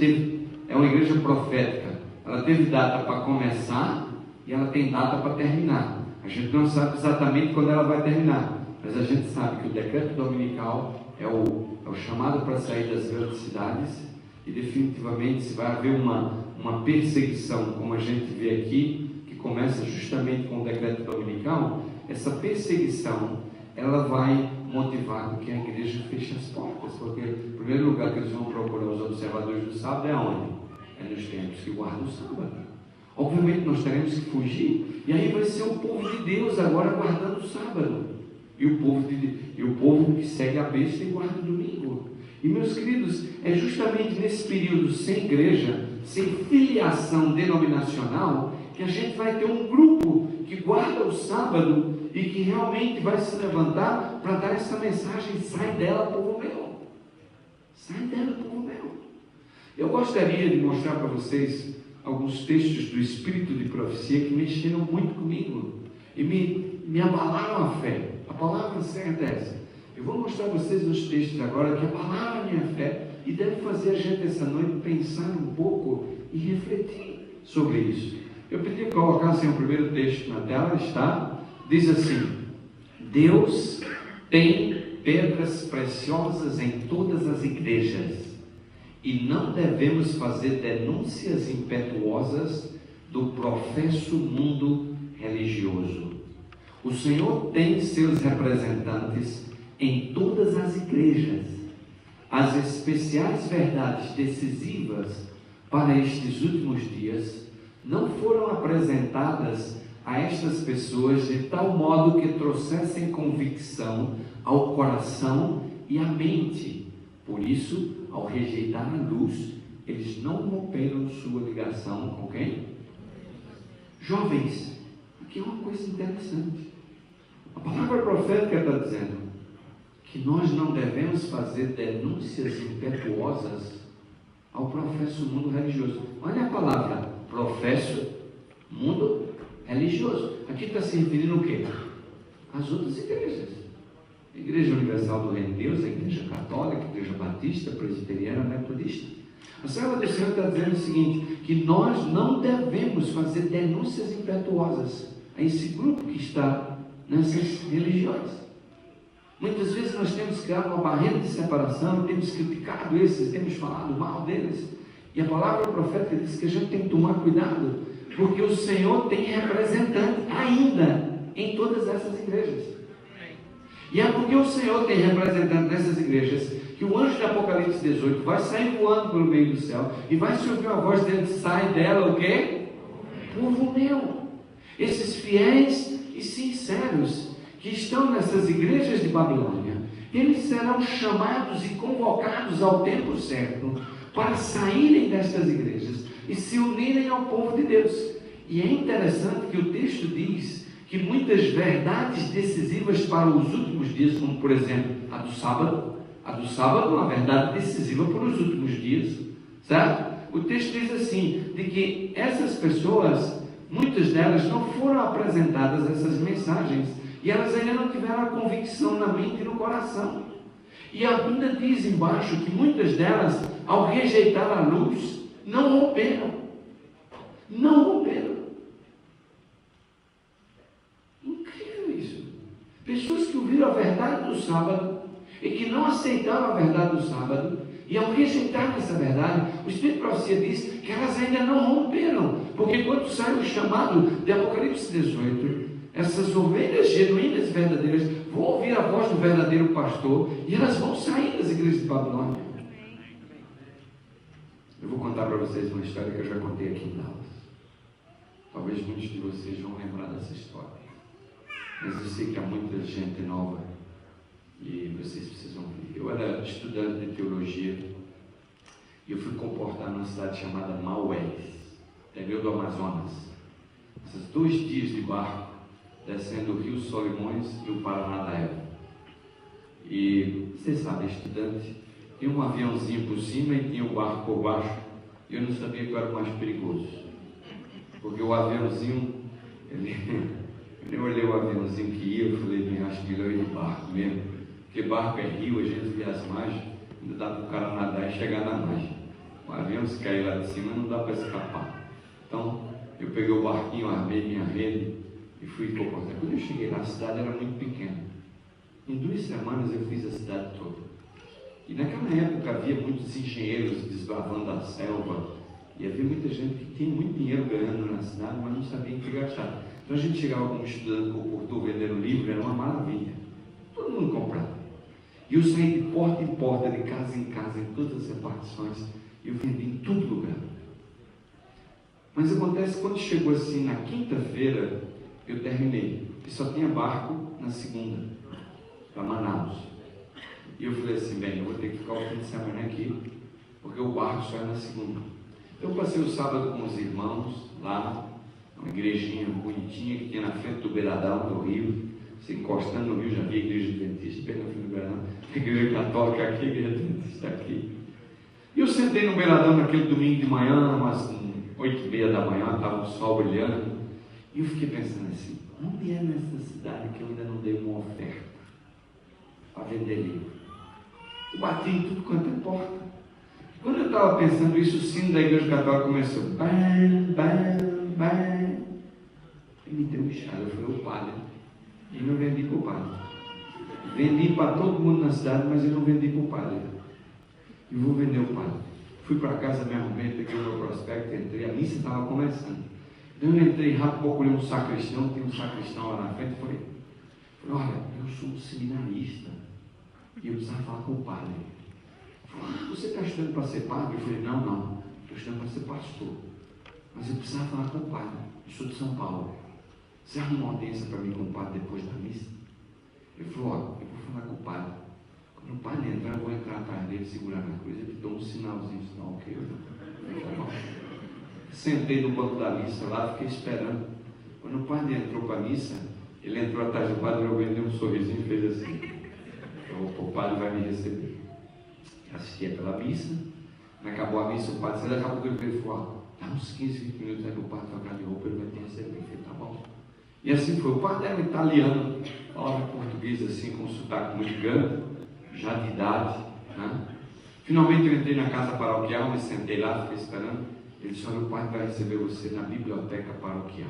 é uma igreja profética. Ela teve data para começar e ela tem data para terminar. A gente não sabe exatamente quando ela vai terminar, mas a gente sabe que o decreto dominical é o chamado para sair das grandes cidades, e definitivamente se vai haver uma perseguição, como a gente vê aqui, que começa justamente com o decreto dominical. Essa perseguição, ela vai motivar com que a igreja feche as portas, porque o primeiro lugar que eles vão procurar os observadores do sábado é onde? É nos templos que guardam o sábado. Obviamente nós teremos que fugir, e aí vai ser o povo de Deus agora guardando o sábado, e o povo que segue a besta e guarda o domingo. E meus queridos, é justamente nesse período sem igreja, sem filiação denominacional, que a gente vai ter um grupo que guarda o sábado e que realmente vai se levantar para dar essa mensagem: sai dela, povo meu, sai dela, povo meu. Eu gostaria de mostrar para vocês alguns textos do Espírito de Profecia que mexeram muito comigo e me abalaram a fé. A palavra certa é essa. Eu vou mostrar a vocês os textos agora que abalaram a minha fé e deve fazer a gente essa noite pensar um pouco e refletir sobre isso. Eu pedi que colocassem o primeiro texto na tela. Está, diz assim: Deus tem pedras preciosas em todas as igrejas, e não devemos fazer denúncias impetuosas do professo mundo religioso. O Senhor tem seus representantes em todas as igrejas. As especiais verdades decisivas para estes últimos dias não foram apresentadas a estas pessoas de tal modo que trouxessem convicção ao coração e à mente. Por isso, ao rejeitar a luz, eles não romperam sua ligação com quem? Jovens, aqui é uma coisa interessante. A palavra profética está dizendo que nós não devemos fazer denúncias impetuosas ao professo mundo religioso. Olha a palavra, professo mundo religioso. Aqui está se referindo o quê? Às outras igrejas. A Igreja Universal do Reino de Deus, a Igreja Católica, a Igreja Batista, Presbiteriana, Metodista. A serva do Senhor está dizendo o seguinte, que nós não devemos fazer denúncias impetuosas a esse grupo que está nessas religiões. Muitas vezes nós temos criado uma barreira de separação, temos criticado esses, temos falado mal deles, e a palavra profética diz que a gente tem que tomar cuidado, porque o Senhor tem representante ainda em todas essas igrejas. E é porque o Senhor tem representante nessas igrejas que o anjo de Apocalipse 18 vai sair voando pelo meio do céu e vai se ouvir uma voz dele: sai dela o quê? Povo meu. Esses fiéis e sinceros que estão nessas igrejas de Babilônia, eles serão chamados e convocados ao tempo certo para saírem destas igrejas e se unirem ao povo de Deus. E é interessante que o texto diz que muitas verdades decisivas para os últimos dias, como por exemplo a do sábado é uma verdade decisiva para os últimos dias, certo? O texto diz assim, de que essas pessoas, muitas delas não foram apresentadas essas mensagens, e elas ainda não tiveram a convicção na mente e no coração. E ainda diz embaixo que muitas delas, ao rejeitar a luz, não romperam. Incrível isso. Pessoas que ouviram a verdade do sábado e que não aceitaram a verdade do sábado, e ao rejeitar essa verdade, o Espírito de Profecia diz que elas ainda não romperam, porque quando sai o chamado de Apocalipse 18, essas ovelhas genuínas e verdadeiras vão ouvir a voz do verdadeiro pastor e elas vão sair das igrejas de Babilônia. Eu vou contar para vocês uma história que eu já contei aqui em Dallas. Talvez muitos de vocês vão lembrar dessa história, mas eu sei que há muita gente nova e vocês precisam ouvir. Eu era estudante de teologia e eu fui comportar numa cidade chamada Maués, interior do Amazonas. Esses 2 dias de barco, descendo o Rio Solimões e o Paraná da Eva. E vocês sabem, estudante, tinha um aviãozinho por cima e tinha o barco por baixo, e eu não sabia que era o mais perigoso, porque o aviãozinho, eu olhei o aviãozinho que ia, eu falei, acho melhor ir de barco mesmo, porque barco é rio, a gente vê as margens, ainda dá para o cara nadar e chegar na margem. O avião avião, se cair lá de cima, não dá para escapar. Então, eu peguei o barquinho, armei minha rede e fui para o porto. Quando eu cheguei lá, a cidade era muito pequena. Em 2 semanas eu fiz a cidade toda. E naquela época havia muitos engenheiros desbravando a selva. E havia muita gente que tinha muito dinheiro ganhando na cidade, mas não sabia em que gastar. Então a gente chegava como estudante com o Porto vendendo livro, era uma maravilha. Todo mundo comprava. E eu saí de porta em porta, de casa em casa, em todas as repartições. E eu vendi em todo lugar. Mas acontece, quando chegou assim na quinta-feira, eu terminei. E só tinha barco na segunda, para Manaus. E eu falei assim, bem, eu vou ter que ficar o fim de semana aqui, porque o barco só é na segunda. Então eu passei o sábado com os irmãos lá, uma igrejinha bonitinha que tinha na frente do beiradão do rio. Você encostando no rio, já vi a igreja adventista bem na frente do beiradão. A igreja católica aqui, a igreja adventista aqui. E eu sentei no beiradão naquele domingo de manhã, umas 8h30 da manhã, estava o sol brilhando. E eu fiquei pensando assim, onde é nessa cidade que eu ainda não dei uma oferta para vender livro? Eu bati em tudo quanto é porta. Quando eu estava pensando isso, o sino da igreja católica começou. Bam, bam, bam. E me deu um inchado. Eu falei, o padre. E não vendi para o padre. Vendi para todo mundo na cidade, mas eu não vendi para o padre. E vou vender o padre. Fui para casa, me arrumei, peguei o meu prospecto, entrei. A missa estava começando. Então eu entrei rápido, procurei um sacristão. Tinha um sacristão lá na frente. Falei, olha, eu sou um seminarista. E eu precisava falar com o padre. Você está estudando para ser padre? Eu falei, não, estou estudando para ser pastor. Mas eu precisava falar com o padre. Eu sou de São Paulo. Você arruma uma audiência para mim com o padre depois da missa? Ele falou, eu vou falar com o padre. Quando o padre entrar, eu vou entrar atrás dele, segurar na cruz, ele dá um sinalzinho, sinal, ok? Sentei no banco da missa lá, fiquei esperando. Quando o padre entrou para a missa, ele entrou atrás do padre, eu dei um sorrisinho e fez assim. O padre vai me receber. Assistia pela missa, acabou a missa, o padre saiu, daqui a pouco ele veio e falou, dá uns 15, 20 minutos aí que o padre trocar de roupa, ele vai te receber. Eu falei, tá bom. E assim foi. O padre era um italiano, falava português assim, com um sotaque muito grande, já de idade, né? Finalmente eu entrei na casa paroquial, me sentei lá, fiquei esperando. Ele disse, olha, o padre vai receber você na biblioteca paroquial.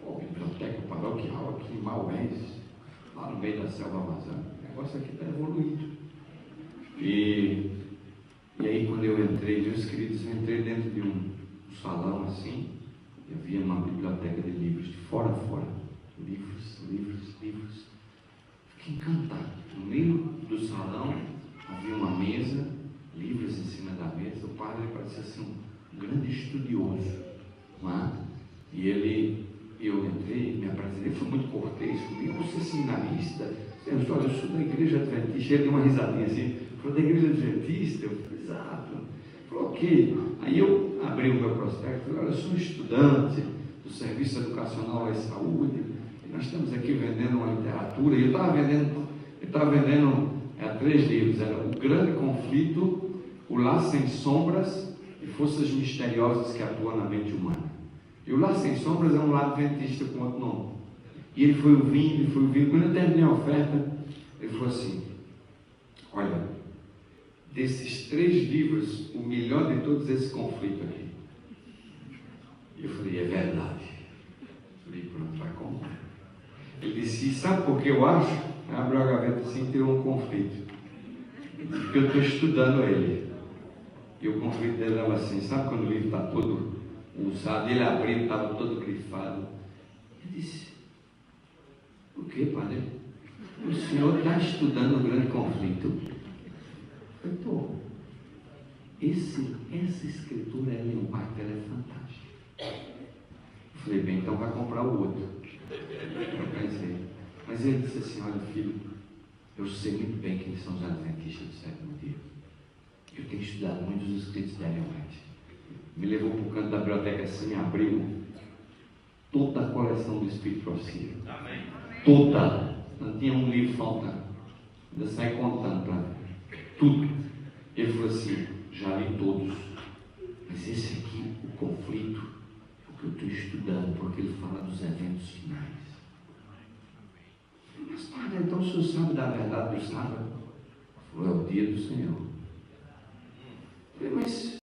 Pô, biblioteca paroquial aqui em Maués, lá no meio da selva amazônica. O negócio aqui está evoluído. E aí quando eu entrei, meus queridos, eu entrei dentro de um salão assim, e havia uma biblioteca de livros, de fora a fora, livros. Fiquei encantado. No meio do salão havia uma mesa, livros em cima da mesa. O padre parecia ser um grande estudioso, não é? E eu entrei, me apresentei, ele foi muito cortês comigo. Você é seminarista? Eu sou da igreja adventista. Ele deu uma risadinha assim. Falou, da igreja adventista? Eu falei, exato. Falou, ok. Aí eu abri o meu prospecto. Falei, olha, eu sou um estudante do Serviço Educacional à Saúde. E nós estamos aqui vendendo uma literatura. E eu estava vendendo 3 livros. Era O Grande Conflito, O Lar Sem Sombras e Forças Misteriosas que Atuam na Mente Humana. E O Lar Sem Sombras é um lar adventista com outro nome. E ele foi ouvindo. Quando eu terminei a oferta, ele falou assim, olha, desses 3 livros, o melhor de todos é esse conflito aqui. E eu falei, é verdade. Eu falei, pronto, vai comprar. Ele disse, sabe por que eu acho? Abriu a gaveta assim e tirou um conflito. Porque eu estou estudando ele. E o conflito dele era assim, sabe quando o livro está todo usado, ele abriu, estava todo grifado. Eu disse, por que, padre? O senhor está estudando o grande conflito? Eu estou. Essa escritura, ela é um impacto, ela é fantástica. Eu falei, bem, então vai comprar o outro. Eu pensei. Mas ele disse assim, olha filho, eu sei muito bem quem são os adventistas do sétimo dia. Eu tenho estudado muitos dos escritos de Ellen White. Me levou para o canto da biblioteca assim, abriu toda a coleção do Espírito Profecia. Amém. Toda. Não tinha um livro faltando. Ainda sai contando para tudo. Ele falou assim, já li todos. Mas esse aqui, o conflito, é o que eu estou estudando, porque ele fala dos eventos finais. Mas, padre, então o senhor sabe da verdade do sábado? Falou, é o dia do Senhor. Eu falei, mas